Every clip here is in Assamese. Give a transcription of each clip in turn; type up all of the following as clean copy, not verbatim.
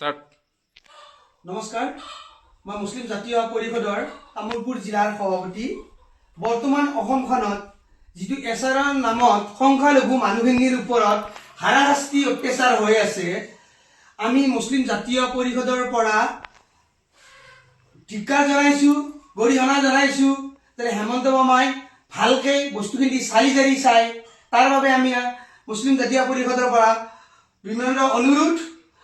নমস্কাৰ, মই মুছলিম জাতীয় পৰিষদৰ তামুলপুৰ জিলাৰ সভাপতি। বৰ্তমান অসমখনত যিটো এছআৰৰ নামত সংখ্যালঘু মানুহখিনিৰ ওপৰত হাৰাশাস্তি অত্যাচাৰ হৈ আছে, আমি মুছলিম জাতীয় পৰিষদৰ পৰা ধিক্কাৰ জনাইছোঁ, গৰিহণা জনাইছোঁ যে হেমন্ত মামাই ভালকৈ বস্তুখিনি চালি জাৰি চাই তাৰ বাবে আমি মুছলিম জাতীয় পৰিষদৰ পৰা বিনম্ৰ অনুৰোধ।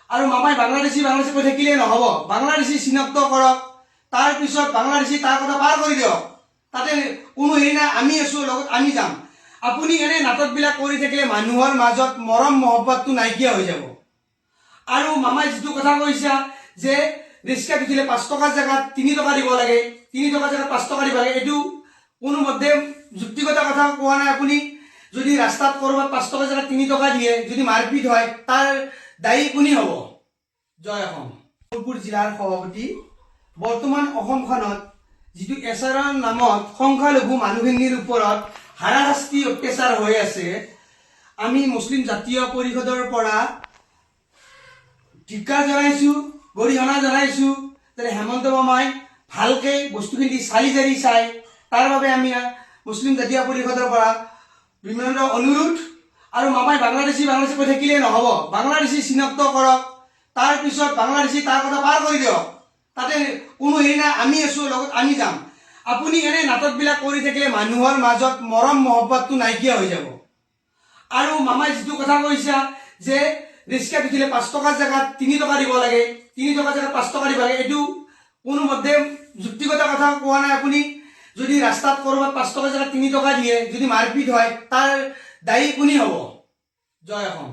আৰু মামাই বাংলাদেশী কৈ থাকিলে নহ'ব, বাংলাদেশী চিনাক্ত কৰক, তাৰপিছত বাংলাদেশী তাৰ কথা পাৰ কৰি দিয়ক। তাতে কোনো হেৰি নাই, আমি আছোঁ লগত, আমি যাম। আপুনি এনে নাটকবিলাক কৰি থাকিলে মানুহৰ মাজত মৰম মহব্বতটো নাইকিয়া হৈ যাব। আৰু মামাই যিটো কথা কৈছা যে ৰিক্সাত উঠিলে 5 টকাৰ জেগাত 3 টকা দিব লাগে, 3 টকাৰ জেগাত 5 টকা দিব লাগে, এইটো কোনোমতে যুক্তিগত কথা কোৱা নাই। আপুনি যদি ৰাস্তাত ক'ৰবাত 5 টকাৰ জেগাত 3 টকা দিয়ে, যদি মাৰপিট হয়, তাৰ দায়ী কোনে হ'ব? জয় অসম। তামুলপুৰ জিলাৰ সভাপতি। বৰ্তমান অসমখনত যিটো এছআৰৰ নামত সংখ্যালঘু মানুহখিনিৰ ওপৰত হাৰাশাস্তি অত্যাচাৰ হৈ আছে, আমি মুছলিম জাতীয় পৰিষদৰ পৰা ধিক্কাৰ জনাইছোঁ, গৰিহণা জনাইছোঁ যে হেমন্ত মামাই ভালকৈ বস্তুখিনি চালি জাৰি চাই তাৰ বাবে আমি মুছলিম জাতীয় পৰিষদৰ পৰা বিনম্ৰ অনুৰোধ। আৰু মামাই বাংলাদেশী কৈ থাকিলে নহ'ব, বাংলাদেশী চিনাক্ত কৰক, তাৰপিছত বাংলাদেশী তাৰ কথা পাৰ কৰি দিয়ক। তাতে কোনো হেৰি নাই, আমি আছোঁ লগত, আমি যাম। আপুনি এনে নাটকবিলাক কৰি থাকিলে মানুহৰ মাজত মৰম মহব্বতটো নাইকিয়া হৈ যাব। আৰু মামাই যিটো কথা কৈছা যে ৰিক্সাত উঠিলে 5 টকাৰ জেগাত 3 টকা দিব লাগে, 3 টকাৰ জেগাত 5 টকা দিব লাগে, এইটো কোনোমতে যুক্তিগত কথা কোৱা নাই। আপুনি যদি ৰাস্তাত ক'ৰবাত 5 টকাৰ জেগাত 3 টকা দিয়ে, যদি মাৰপিট হয়, তাৰ দায়ী কোনে হ'ব? জয় অসম।